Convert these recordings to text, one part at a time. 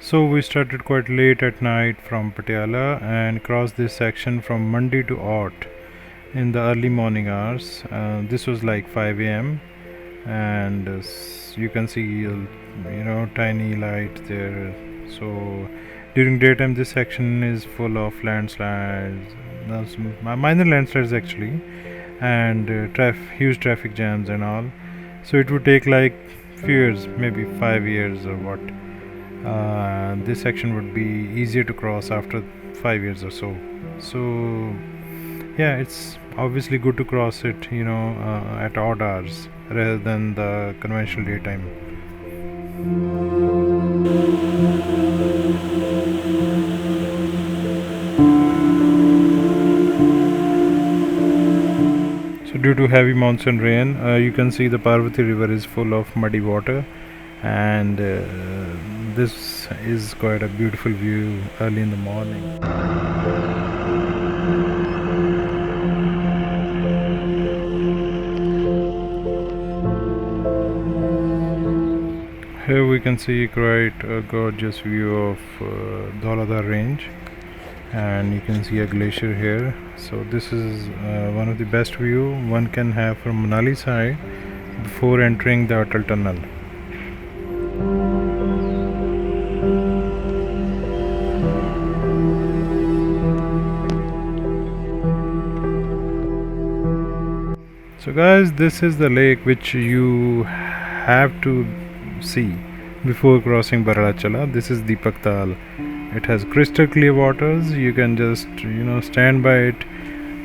So we started quite late at night from Patiala and crossed this section from Mandi to Ort in the early morning hours. This was like 5 a.m. and you can see tiny light there. So during daytime this section is full of landslides, minor landslides actually, and huge traffic jams and all. So it would take like few years, maybe 5 years or what. This section would be easier to cross after 5 years or so. So yeah, it's obviously good to cross it, at odd hours rather than the conventional daytime. So due to heavy monsoon rain, you can see the Parvati river is full of muddy water, and this is quite a beautiful view early in the morning. Here we can see quite a gorgeous view of Dholadhar range, and you can see a glacier here. So this is one of the best view one can have from Manali side before entering the Atal Tunnel. So guys, this is the lake which you have to see before crossing Baralacha La. This is Deepak Tal. It has crystal clear waters. You can just stand by it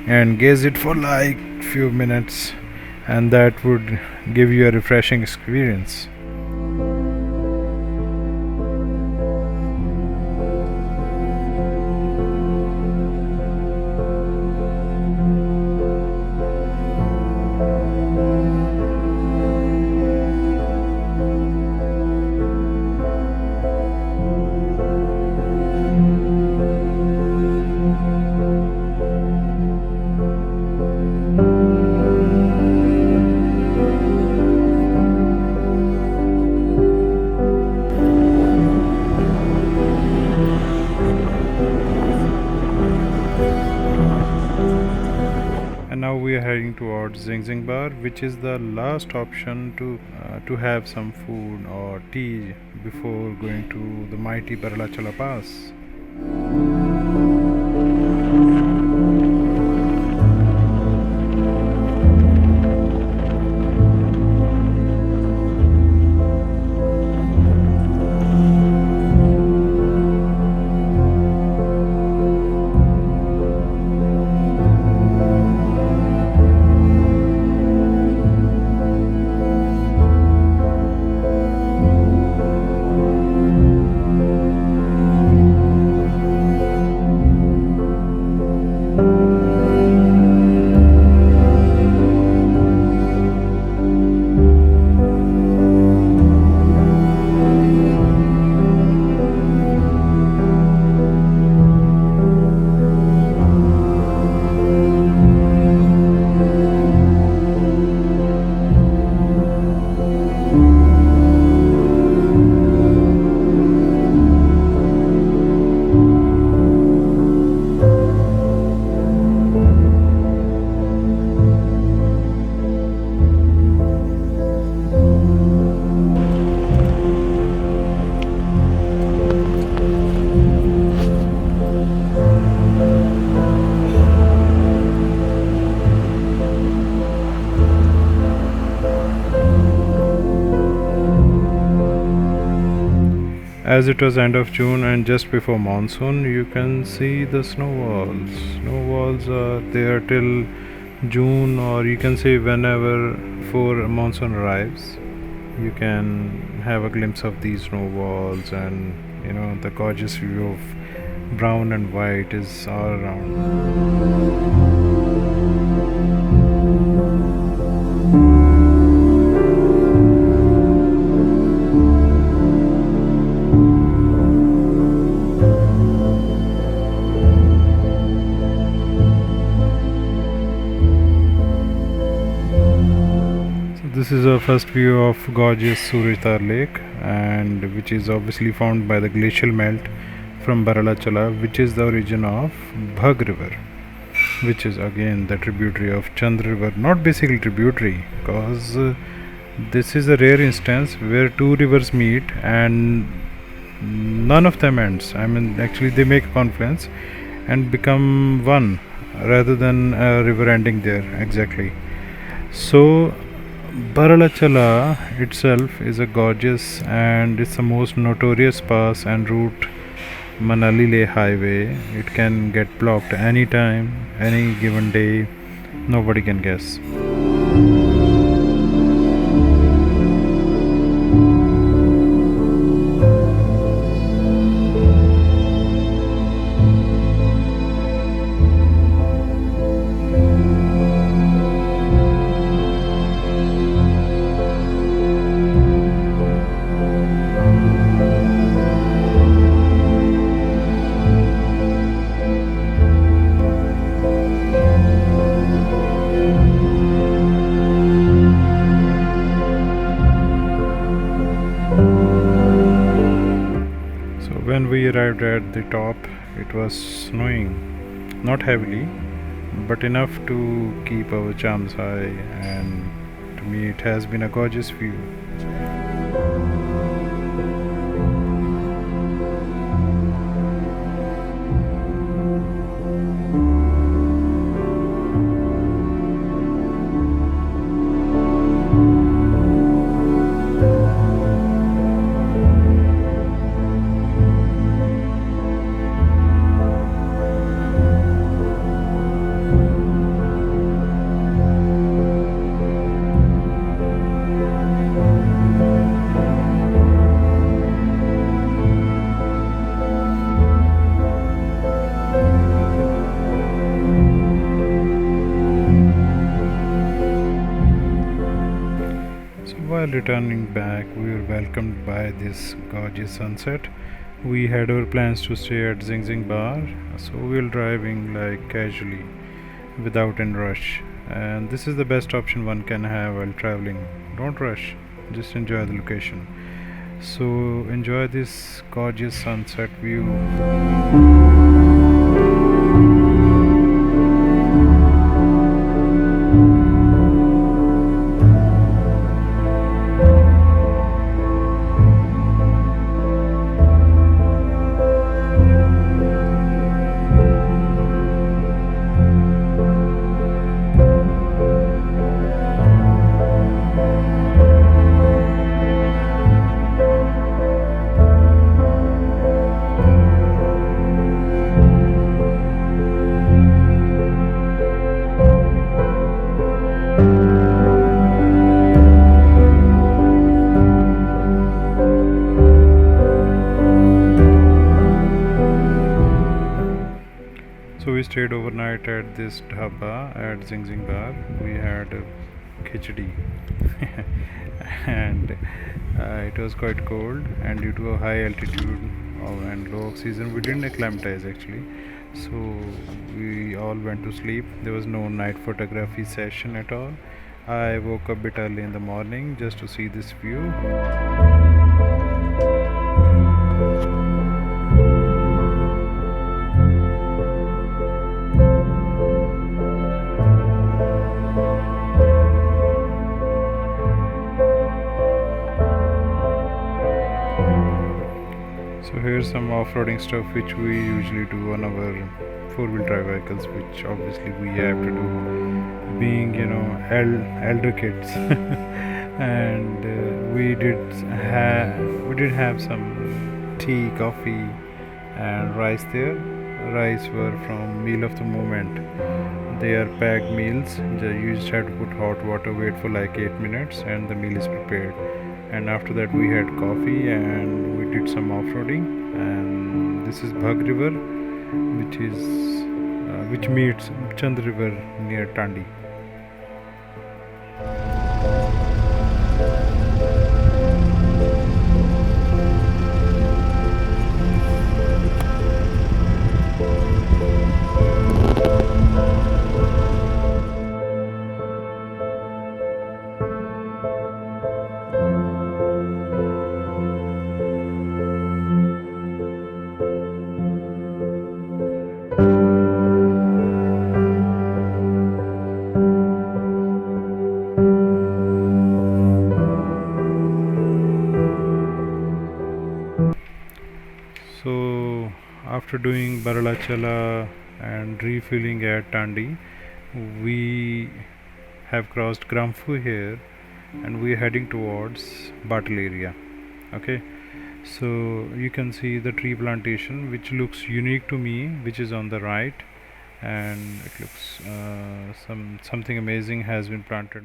and gaze it for like few minutes, and that would give you a refreshing experience. Now we are heading towards Zingzing Bar, which is the last option to have some food or tea before going to the mighty Baralacha La Pass. As it was end of June and just before monsoon, you can see the snow walls. Snow walls are there till June, or you can say whenever before monsoon arrives. You can have a glimpse of these snow walls, and the gorgeous view of brown and white is all around. This is our first view of gorgeous Suritar Lake, and which is obviously formed by the glacial melt from Baralacha La, which is the origin of Bhag River, which is again the tributary of Chand River. Not basically tributary, because this is a rare instance where two rivers meet and none of them ends. I mean, actually, they make a confluence and become one rather than a river ending there exactly. So, Baralacha La itself is a gorgeous and it's the most notorious pass and route Manali Leh highway. It can get blocked anytime, any given day. Nobody can guess. When we arrived at the top, it was snowing, not heavily, but enough to keep our charms high, and to me, it has been a gorgeous view. While returning back, we were welcomed by this gorgeous sunset. We had our plans to stay at Zing Zing Bar, so we were driving like casually, without any rush. And this is the best option one can have while traveling. Don't rush, just enjoy the location. So, enjoy this gorgeous sunset view. So we stayed overnight at this dhaba at Zing Zing Bar. We had khichdi and it was quite cold, and due to a high altitude and low oxygen we didn't acclimatize actually. So we all went to sleep. There was no night photography session at all. I woke up a bit early in the morning just to see this view. So here's some off-roading stuff which we usually do on our four-wheel drive vehicles, which obviously we have to do, being elder kids. And we did have some tea, coffee, and rice there. Rice were from meal of the moment. They are packed meals. You just have to put hot water, wait for like 8 minutes, and the meal is prepared. And after that we had coffee and we did some off-roading. And this is Bhag River, which meets Chand River near Tandi. after doing Baralacha La and refilling at Tandi, we have crossed Gramfu here and we are heading towards Batal area. Okay, so you can see the tree plantation which looks unique to me, which is on the right, and it looks something amazing has been planted.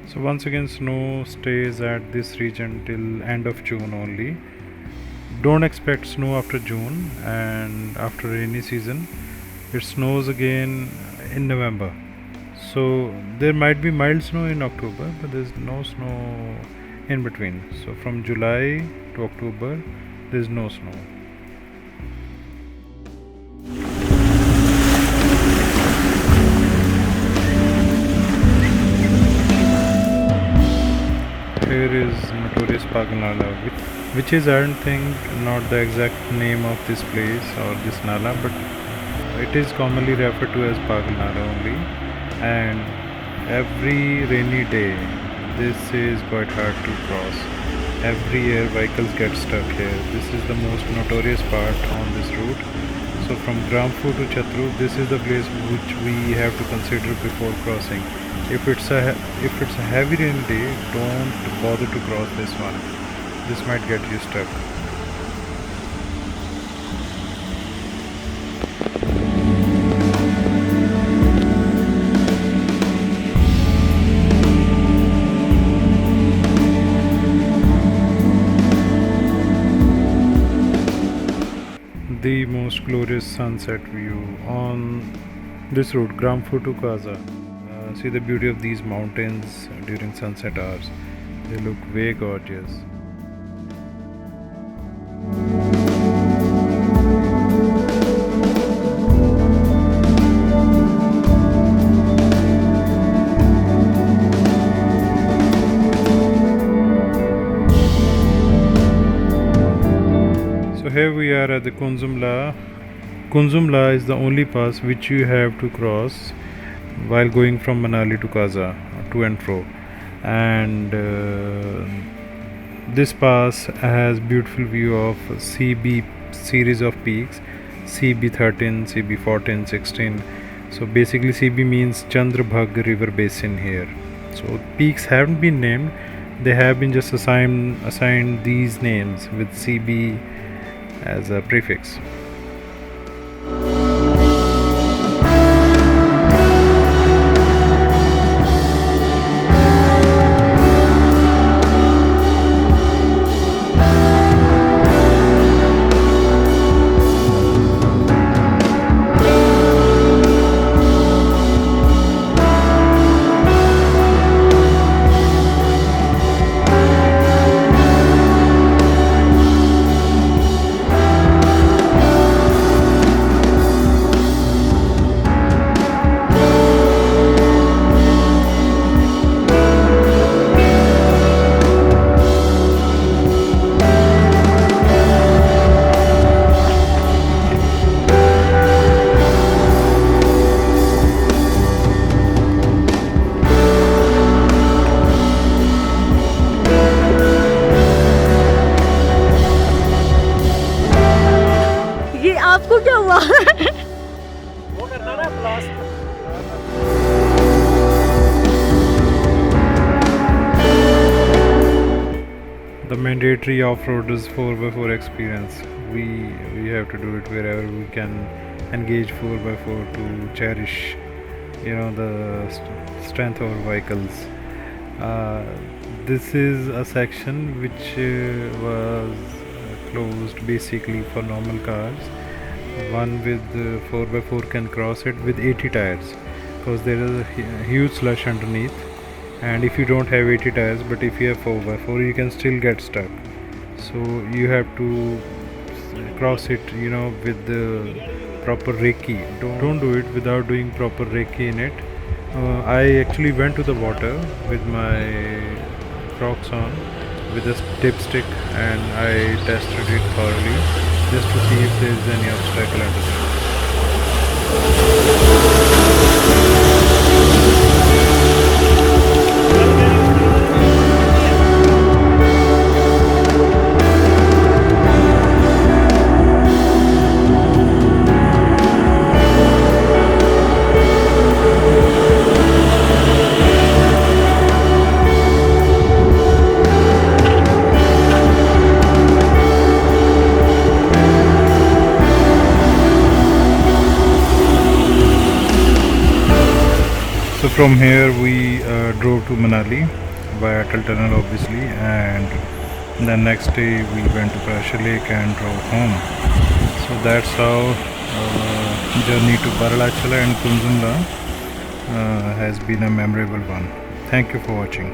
So once again, snow stays at this region till end of June only. Don't expect snow after June, and after rainy season it snows again in November. So there might be mild snow in October, but there's no snow in between. So from July to October there's no snow. Here is notorious Paganala, which is, I don't think, not the exact name of this place or this Nala, but it is commonly referred to as Paganala only. And every rainy day, this is quite hard to cross. Every year, vehicles get stuck here. This is the most notorious part on this route. So from Gramfu to Chatru, this is the place which we have to consider before crossing. If it's a heavy rain day, don't bother to cross this one. This might get you stuck. The most glorious sunset view on this route, Gramfu to Kaza. See the beauty of these mountains during sunset hours. They look way gorgeous. So here we are at the Kunzum La. Kunzum La is the only pass which you have to cross while going from Manali to Kaza, to and fro. And this pass has beautiful view of CB series of peaks, CB13, CB14, 16. So basically CB means Chandrabhag river basin here. So peaks haven't been named, they have been just assigned these names with CB as a prefix. mandatory off-roaders 4x4 experience. We have to do it wherever we can engage 4x4 to cherish, the strength of our vehicles. This is a section which was closed basically for normal cars. One with 4x4 can cross it with 80 tires, because there is a huge slush underneath, and if you don't have 80 tires but if you have 4x4 you can still get stuck. So you have to cross it, with the proper recce. Don't do it without doing proper recce in it. I actually went to the water with my Crocs on with a dipstick, and I tested it thoroughly just to see if there is any obstacle underneath. So from here we drove to Manali via Atal Tunnel obviously, and the next day we went to Prasha Lake and drove home. So that's how journey to Baralacha La and Kunzum has been a memorable one. Thank you for watching.